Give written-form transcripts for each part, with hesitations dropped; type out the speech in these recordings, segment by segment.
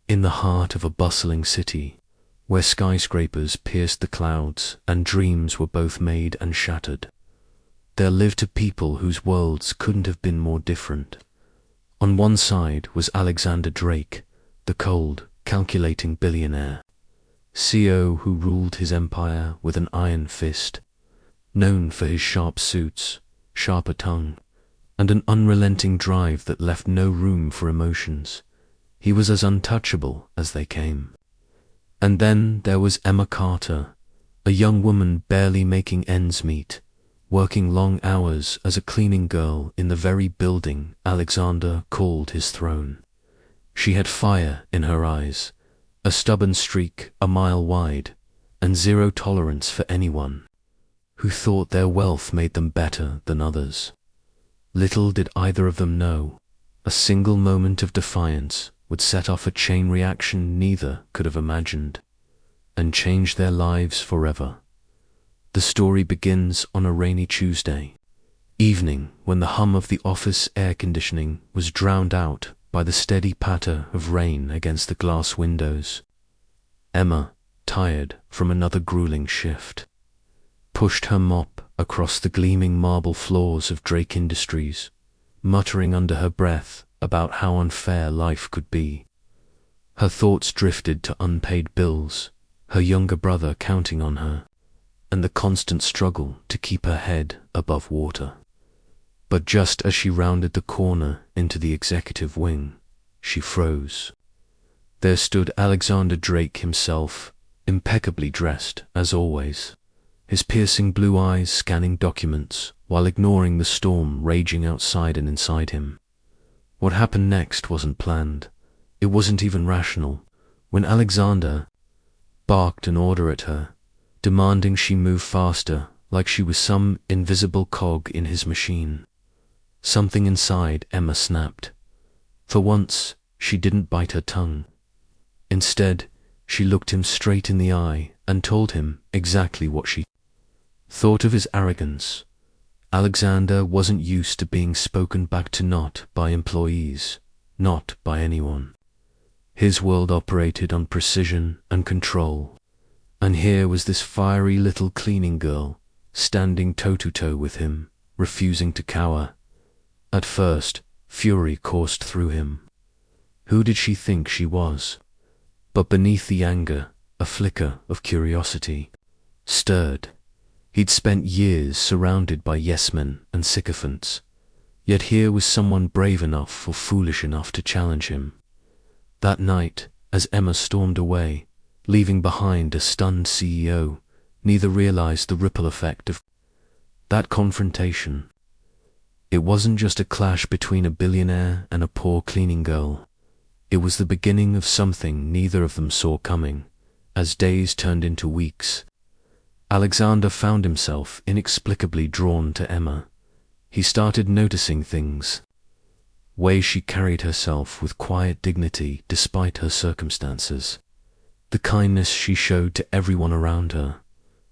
In the heart of a bustling city, where skyscrapers pierced the clouds and dreams were both made and shattered, there lived a people whose worlds couldn't have been more different. On one side was Alexander Drake, the cold, calculating billionaire, CEO who ruled his empire with an iron fist, known for his sharp suits, sharper tongue, and an unrelenting drive that left no room for emotions. He was as untouchable as they came. And then there was Emma Carter, a young woman barely making ends meet, working long hours as a cleaning girl in the very building Alexander called his throne. She had fire in her eyes, a stubborn streak a mile wide, and zero tolerance for anyone who thought their wealth made them better than others. Little did either of them know, a single moment of defiance would set off a chain reaction neither could have imagined, and change their lives forever. The story begins on a rainy Tuesday evening when the hum of the office air conditioning was drowned out by the steady patter of rain against the glass windows. Emma, tired from another grueling shift, pushed her mop across the gleaming marble floors of Drake Industries, muttering under her breath about how unfair life could be. Her thoughts drifted to unpaid bills, her younger brother counting on her, and the constant struggle to keep her head above water. But just as she rounded the corner into the executive wing, she froze. There stood Alexander Drake himself, impeccably dressed as always, his piercing blue eyes scanning documents while ignoring the storm raging outside and inside him. What happened next wasn't planned. It wasn't even rational. When Alexander barked an order at her, demanding she move faster like she was some invisible cog in his machine, something inside Emma snapped. For once, she didn't bite her tongue. Instead, she looked him straight in the eye and told him exactly what she thought of his arrogance. Alexander wasn't used to being spoken back to, not by employees, not by anyone. His world operated on precision and control, and here was this fiery little cleaning girl standing toe-to-toe with him, refusing to cower. At first, fury coursed through him. Who did she think she was? But beneath the anger, a flicker of curiosity stirred. He'd spent years surrounded by yes-men and sycophants, yet here was someone brave enough or foolish enough to challenge him. That night, as Emma stormed away, leaving behind a stunned CEO, neither realized the ripple effect of that confrontation. It wasn't just a clash between a billionaire and a poor cleaning girl. It was the beginning of something neither of them saw coming. As days turned into weeks, Alexander found himself inexplicably drawn to Emma. He started noticing things. Ways she carried herself with quiet dignity despite her circumstances. The kindness she showed to everyone around her,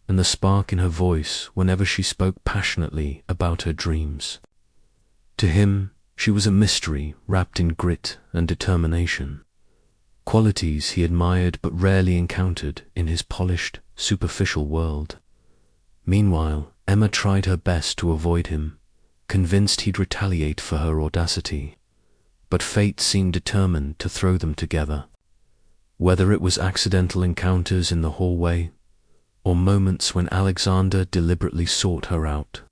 and the spark in her voice whenever she spoke passionately about her dreams. To him, she was a mystery wrapped in grit and determination, qualities he admired but rarely encountered in his polished, superficial world. Meanwhile, Emma tried her best to avoid him, convinced he'd retaliate for her audacity. But fate seemed determined to throw them together. Whether it was accidental encounters in the hallway, or moments when Alexander deliberately sought her out,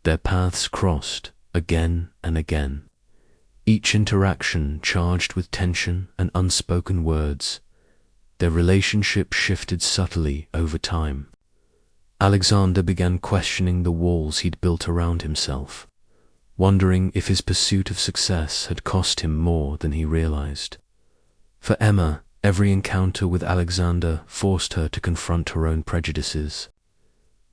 their paths crossed again and again, each interaction charged with tension and unspoken words. Their relationship shifted subtly over time. Alexander began questioning the walls he'd built around himself, wondering if his pursuit of success had cost him more than he realized. For Emma, every encounter with Alexander forced her to confront her own prejudices.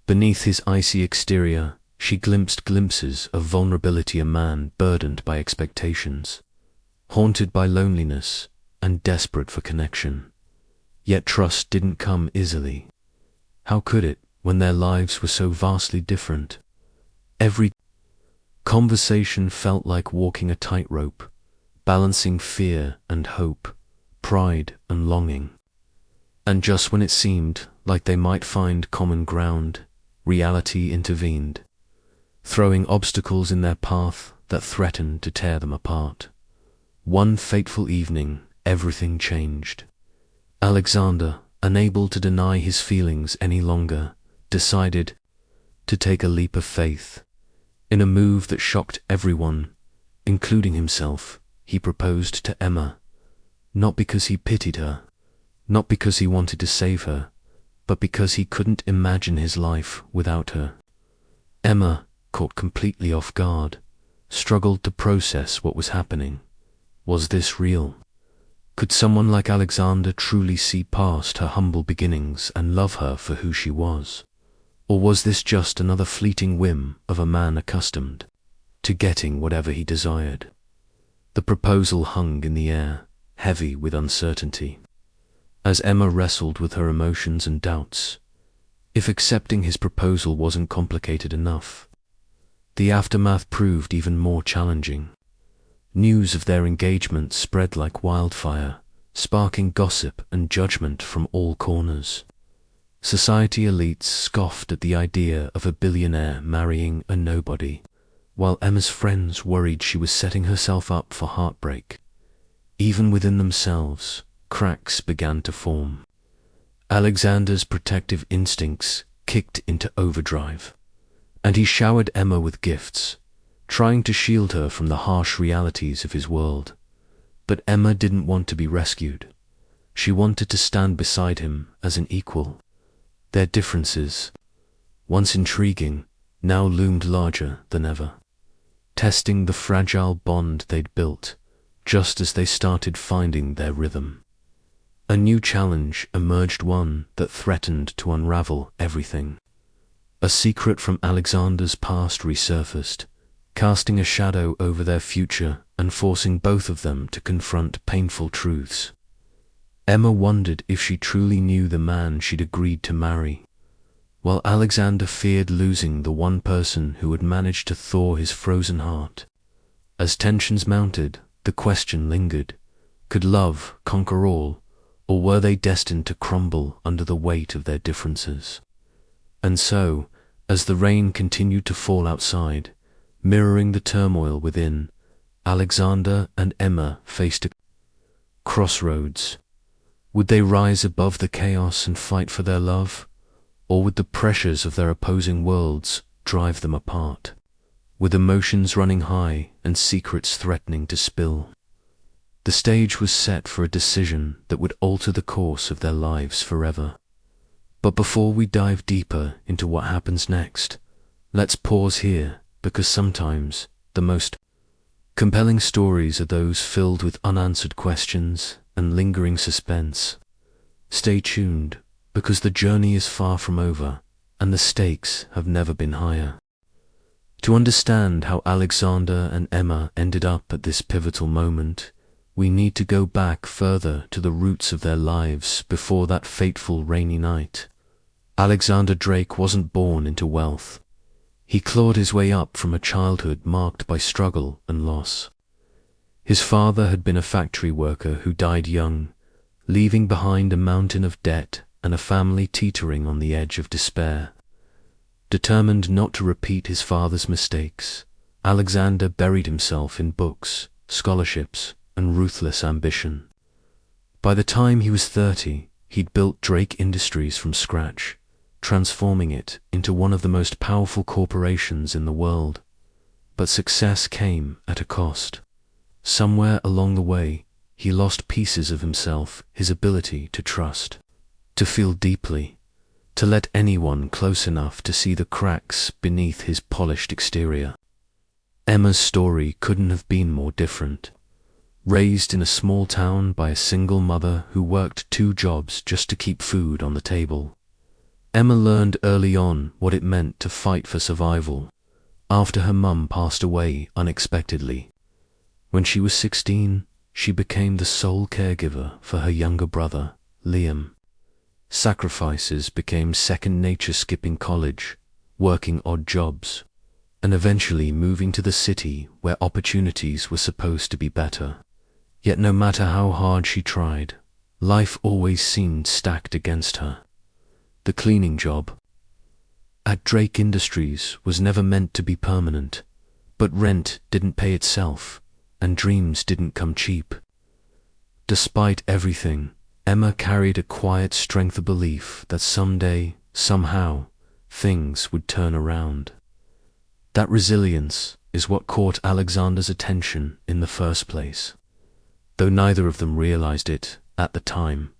Beneath his icy exterior, she glimpsed glimpses of vulnerability, a man burdened by expectations, haunted by loneliness, and desperate for connection. Yet trust didn't come easily. How could it, when their lives were so vastly different? Every conversation felt like walking a tightrope, balancing fear and hope, pride and longing. And just when it seemed like they might find common ground, reality intervened, throwing obstacles in their path that threatened to tear them apart. One fateful evening, everything changed. Alexander, unable to deny his feelings any longer, decided to take a leap of faith. In a move that shocked everyone, including himself, he proposed to Emma, not because he pitied her, not because he wanted to save her, but because he couldn't imagine his life without her. Emma, caught completely off guard, struggled to process what was happening. Was this real? Could someone like Alexander truly see past her humble beginnings and love her for who she was? Or was this just another fleeting whim of a man accustomed to getting whatever he desired? The proposal hung in the air, heavy with uncertainty. As Emma wrestled with her emotions and doubts, if accepting his proposal wasn't complicated enough, the aftermath proved even more challenging. News of their engagement spread like wildfire, sparking gossip and judgment from all corners. Society elites scoffed at the idea of a billionaire marrying a nobody, while Emma's friends worried she was setting herself up for heartbreak. Even within themselves, cracks began to form. Alexander's protective instincts kicked into overdrive, and he showered Emma with gifts, trying to shield her from the harsh realities of his world. But Emma didn't want to be rescued. She wanted to stand beside him as an equal. Their differences, once intriguing, now loomed larger than ever, testing the fragile bond they'd built just as they started finding their rhythm. A new challenge emerged, one that threatened to unravel everything. A secret from Alexander's past resurfaced, casting a shadow over their future and forcing both of them to confront painful truths. Emma wondered if she truly knew the man she'd agreed to marry, while Alexander feared losing the one person who had managed to thaw his frozen heart. As tensions mounted, the question lingered: could love conquer all, or were they destined to crumble under the weight of their differences? And so, as the rain continued to fall outside, mirroring the turmoil within, Alexander and Emma faced a crossroads. Would they rise above the chaos and fight for their love, or would the pressures of their opposing worlds drive them apart, with emotions running high and secrets threatening to spill? The stage was set for a decision that would alter the course of their lives forever. But before we dive deeper into what happens next, let's pause here, because sometimes the most compelling stories are those filled with unanswered questions and lingering suspense. Stay tuned, because the journey is far from over, and the stakes have never been higher. To understand how Alexander and Emma ended up at this pivotal moment, we need to go back further to the roots of their lives before that fateful rainy night. Alexander Drake wasn't born into wealth. He clawed his way up from a childhood marked by struggle and loss. His father had been a factory worker who died young, leaving behind a mountain of debt and a family teetering on the edge of despair. Determined not to repeat his father's mistakes, Alexander buried himself in books, scholarships, and ruthless ambition. By the time he was 30, he'd built Drake Industries from scratch, transforming it into one of the most powerful corporations in the world. But success came at a cost. Somewhere along the way, he lost pieces of himself, his ability to trust, to feel deeply, to let anyone close enough to see the cracks beneath his polished exterior. Emma's story couldn't have been more different. Raised in a small town by a single mother who worked 2 jobs just to keep food on the table, Emma learned early on what it meant to fight for survival after her mum passed away unexpectedly. When she was 16, she became the sole caregiver for her younger brother, Liam. Sacrifices became second nature, skipping college, working odd jobs, and eventually moving to the city where opportunities were supposed to be better. Yet no matter how hard she tried, life always seemed stacked against her. The cleaning job at Drake Industries was never meant to be permanent, but rent didn't pay itself, and dreams didn't come cheap. Despite everything, Emma carried a quiet strength of belief that someday, somehow, things would turn around. That resilience is what caught Alexander's attention in the first place, though neither of them realized it at the time.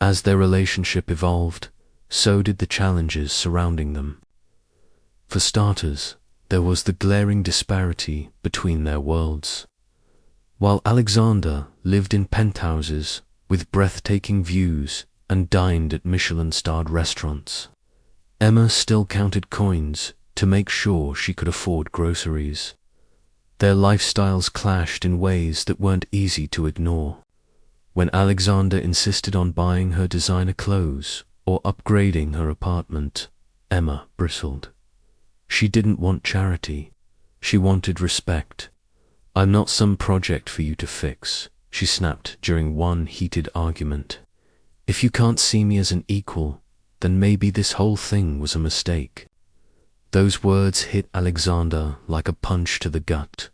As their relationship evolved, so did the challenges surrounding them. For starters, there was the glaring disparity between their worlds. While Alexander lived in penthouses with breathtaking views and dined at Michelin-starred restaurants, Emma still counted coins to make sure she could afford groceries. Their lifestyles clashed in ways that weren't easy to ignore. When Alexander insisted on buying her designer clothes or upgrading her apartment, Emma bristled. She didn't want charity. She wanted respect. "I'm not some project for you to fix," she snapped during one heated argument. "If you can't see me as an equal, then maybe this whole thing was a mistake." Those words hit Alexander like a punch to the gut.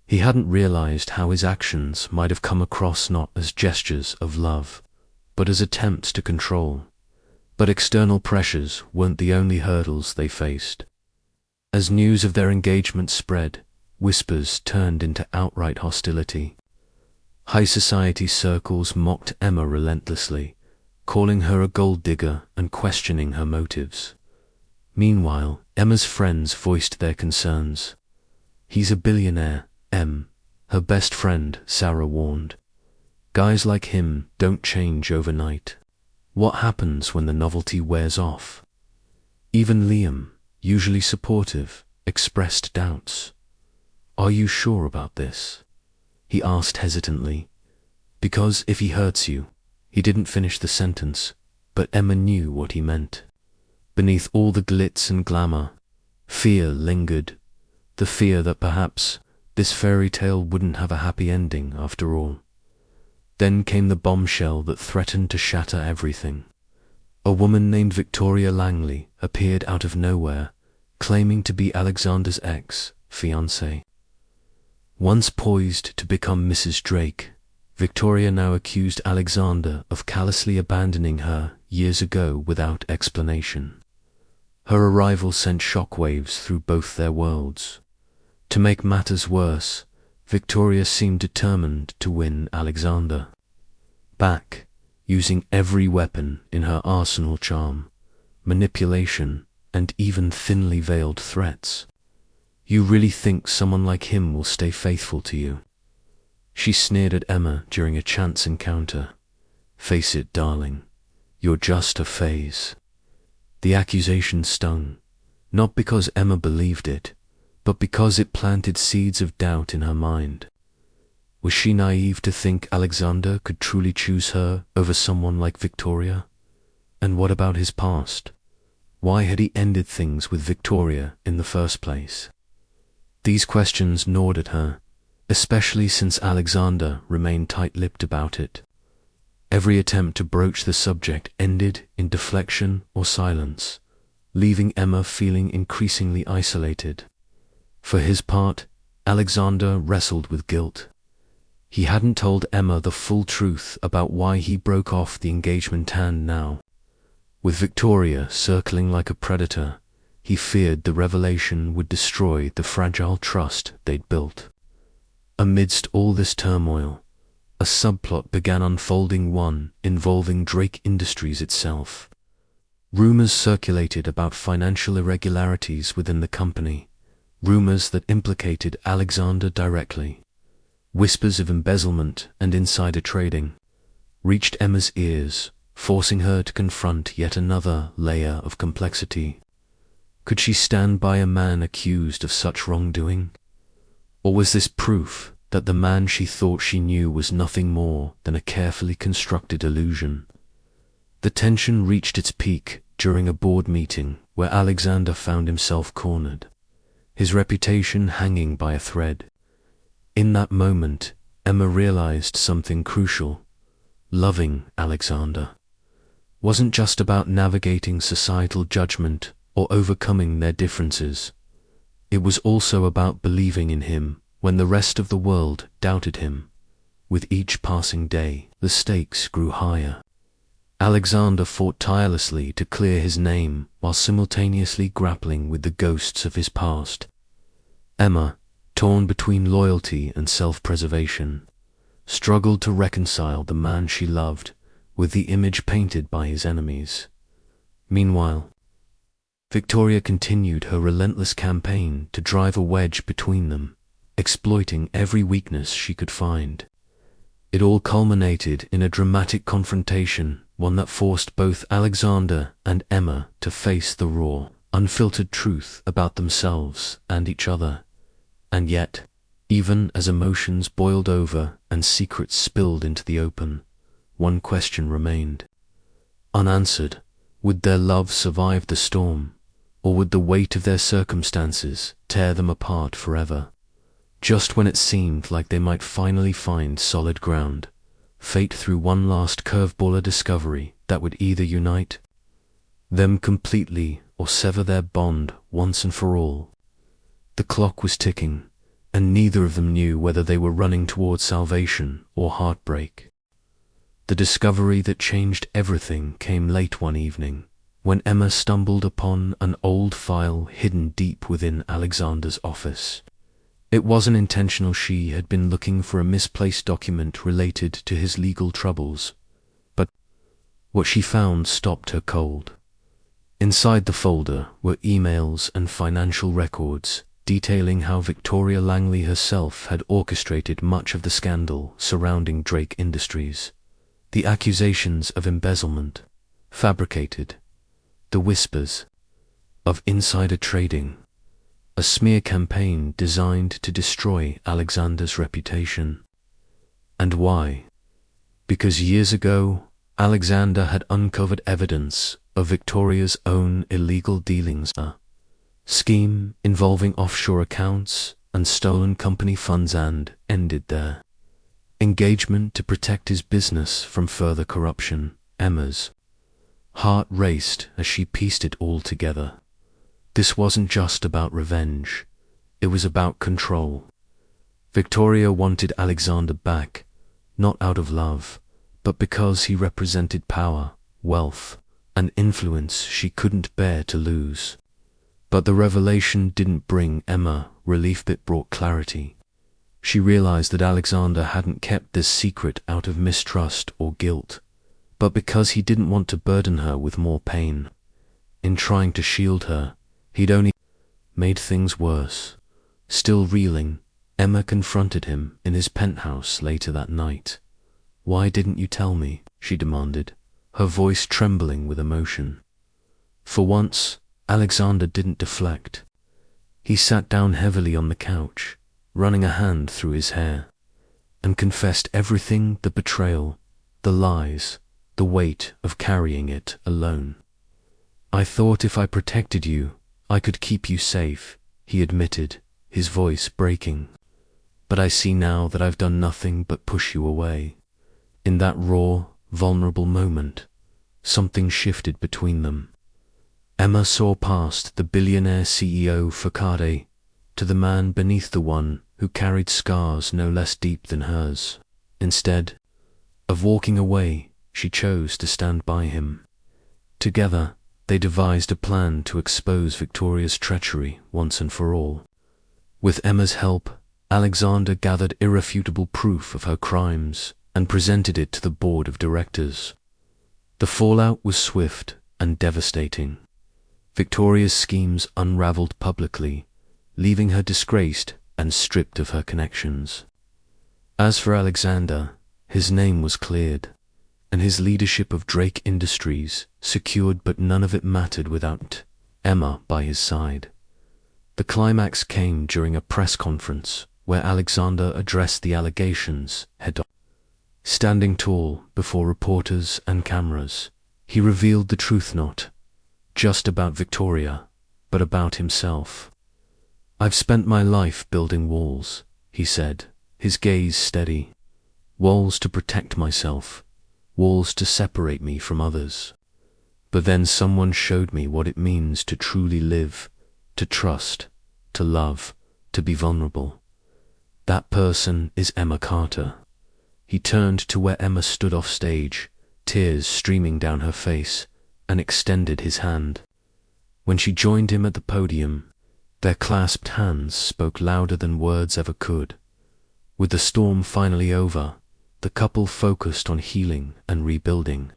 He hadn't realized how his actions might have come across not as gestures of love, but as attempts to control. But external pressures weren't the only hurdles they faced. As news of their engagement spread, whispers turned into outright hostility. High society circles mocked Emma relentlessly, calling her a gold digger and questioning her motives. Meanwhile, Emma's friends voiced their concerns. "He's a billionaire, Em," her best friend Sarah warned. "Guys like him don't change overnight. What happens when the novelty wears off?" Even Liam, usually supportive, expressed doubts. "Are you sure about this?" he asked hesitantly. Because if he hurts you, he didn't finish the sentence, but Emma knew what he meant. Beneath all the glitz and glamour, fear lingered, the fear that perhaps this fairy tale wouldn't have a happy ending after all. Then came the bombshell that threatened to shatter everything. A woman named Victoria Langley appeared out of nowhere, claiming to be Alexander's ex-fiancée. Once poised to become Mrs. Drake, Victoria now accused Alexander of callously abandoning her years ago without explanation. Her arrival sent shockwaves through both their worlds. To make matters worse, Victoria seemed determined to win Alexander back, using every weapon in her arsenal: charm, manipulation, and even thinly veiled threats. "You really think someone like him will stay faithful to you?" she sneered at Emma during a chance encounter. "Face it, darling, you're just a phase." The accusation stung, not because Emma believed it, but because it planted seeds of doubt in her mind. Was she naive to think Alexander could truly choose her over someone like Victoria? And what about his past? Why had he ended things with Victoria in the first place? These questions gnawed at her, especially since Alexander remained tight-lipped about it. Every attempt to broach the subject ended in deflection or silence, leaving Emma feeling increasingly isolated. For his part, Alexander wrestled with guilt. He hadn't told Emma the full truth about why he broke off the engagement, and now, with Victoria circling like a predator, he feared the revelation would destroy the fragile trust they'd built. Amidst all this turmoil, a subplot began unfolding, one involving Drake Industries itself. Rumors circulated about financial irregularities within the company, rumors that implicated Alexander directly. Whispers of embezzlement and insider trading reached Emma's ears, forcing her to confront yet another layer of complexity. Could she stand by a man accused of such wrongdoing? Or was this proof that the man she thought she knew was nothing more than a carefully constructed illusion? The tension reached its peak during a board meeting where Alexander found himself cornered, his reputation hanging by a thread. In that moment, Emma realized something crucial. Loving Alexander wasn't just about navigating societal judgment or overcoming their differences. It was also about believing in him when the rest of the world doubted him. With each passing day, the stakes grew higher. Alexander fought tirelessly to clear his name while simultaneously grappling with the ghosts of his past. Emma, torn between loyalty and self-preservation, struggled to reconcile the man she loved with the image painted by his enemies. Meanwhile, Victoria continued her relentless campaign to drive a wedge between them, exploiting every weakness she could find. It all culminated in a dramatic confrontation, one that forced both Alexander and Emma to face the raw, unfiltered truth about themselves and each other. And yet, even as emotions boiled over and secrets spilled into the open, one question remained unanswered. Would their love survive the storm, or would the weight of their circumstances tear them apart forever? Just when it seemed like they might finally find solid ground, fate threw one last curveballer discovery that would either unite them completely or sever their bond once and for all. The clock was ticking, and neither of them knew whether they were running towards salvation or heartbreak. The discovery that changed everything came late one evening, when Emma stumbled upon an old file hidden deep within Alexander's office. It wasn't intentional. She had been looking for a misplaced document related to his legal troubles, but what she found stopped her cold. Inside the folder were emails and financial records detailing how Victoria Langley herself had orchestrated much of the scandal surrounding Drake Industries. The accusations of embezzlement, fabricated, the whispers of insider trading, a smear campaign designed to destroy Alexander's reputation. And why? Because years ago, Alexander had uncovered evidence of Victoria's own illegal dealings, a scheme involving offshore accounts and stolen company funds, and ended there. Engagement to protect his business from further corruption. Emma's heart raced as she pieced it all together. This wasn't just about revenge, it was about control. Victoria wanted Alexander back, not out of love, but because he represented power, wealth, and influence she couldn't bear to lose. But the revelation didn't bring Emma relief, it brought clarity. She realized that Alexander hadn't kept this secret out of mistrust or guilt, but because he didn't want to burden her with more pain. In trying to shield her, he'd only made things worse. Still reeling, Emma confronted him in his penthouse later that night. "Why didn't you tell me?" she demanded, her voice trembling with emotion. For once, Alexander didn't deflect. He sat down heavily on the couch, running a hand through his hair, and confessed everything: the betrayal, the lies, the weight of carrying it alone. "I thought if I protected you, I could keep you safe," he admitted, his voice breaking. "But I see now that I've done nothing but push you away." In that raw, vulnerable moment, something shifted between them. Emma saw past the billionaire CEO facade to the man beneath, the one who carried scars no less deep than hers. Instead of walking away, she chose to stand by him. Together, they devised a plan to expose Victoria's treachery once and for all. With Emma's help, Alexander gathered irrefutable proof of her crimes and presented it to the board of directors. The fallout was swift and devastating. Victoria's schemes unraveled publicly, leaving her disgraced and stripped of her connections. As for Alexander, his name was cleared, and his leadership of Drake Industries secured, but none of it mattered without Emma by his side. The climax came during a press conference where Alexander addressed the allegations head on. Standing tall before reporters and cameras, he revealed the truth, not just about Victoria, but about himself. "I've spent my life building walls," he said, his gaze steady. Walls to protect myself, walls to separate me from others. But then someone showed me what it means to truly live, to trust, to love, to be vulnerable. That person is Emma Carter. He turned to where Emma stood off stage, tears streaming down her face, and extended his hand. When she joined him at the podium, their clasped hands spoke louder than words ever could. With the storm finally over, the couple focused on healing and rebuilding.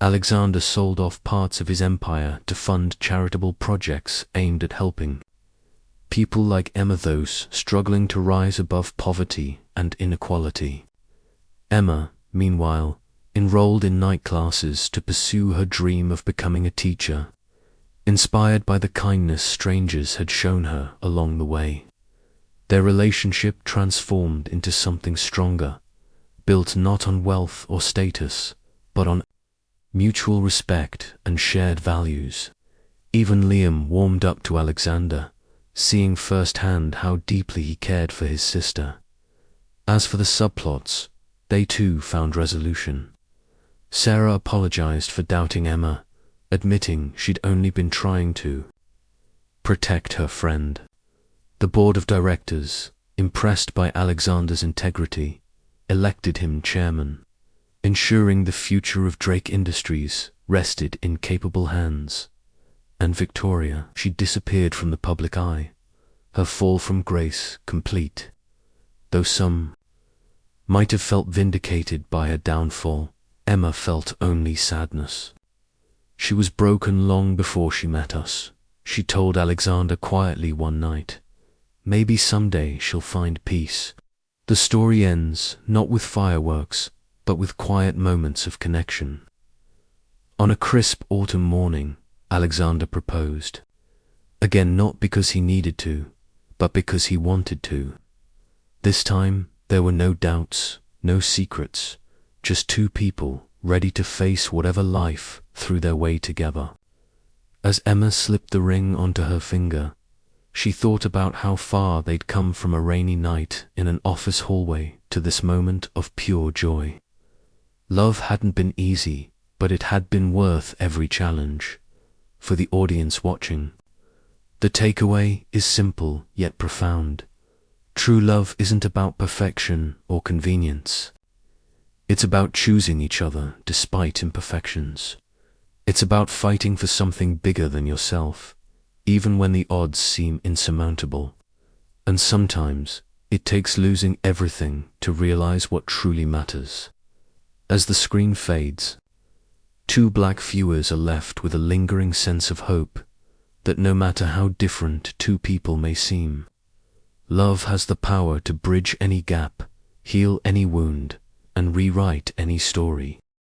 Alexander sold off parts of his empire to fund charitable projects aimed at helping people like Emma, those struggling to rise above poverty and inequality. Emma, meanwhile, enrolled in night classes to pursue her dream of becoming a teacher, inspired by the kindness strangers had shown her along the way. Their relationship transformed into something stronger, built not on wealth or status, but on mutual respect and shared values. Even Liam warmed up to Alexander, seeing firsthand how deeply he cared for his sister. As for the subplots, they too found resolution. Sarah apologized for doubting Emma, admitting she'd only been trying to protect her friend. The board of directors, impressed by Alexander's integrity, elected him chairman, ensuring the future of Drake Industries rested in capable hands. And Victoria, she disappeared from the public eye, her fall from grace complete. Though some might have felt vindicated by her downfall, Emma felt only sadness. She was broken long before she met us, she told Alexander quietly one night. Maybe someday she'll find peace. The story ends not with fireworks, but with quiet moments of connection. On a crisp autumn morning, Alexander proposed. Again, not because he needed to, but because he wanted to. This time, there were no doubts, no secrets, just two people ready to face whatever life threw their way together. As Emma slipped the ring onto her finger, she thought about how far they'd come from a rainy night in an office hallway to this moment of pure joy. Love hadn't been easy, but it had been worth every challenge. For the audience watching, the takeaway is simple yet profound. True love isn't about perfection or convenience. It's about choosing each other despite imperfections. It's about fighting for something bigger than yourself, even when the odds seem insurmountable. And sometimes it takes losing everything to realize what truly matters. As the screen fades, two black viewers are left with a lingering sense of hope that no matter how different two people may seem, love has the power to bridge any gap, heal any wound, and rewrite any story.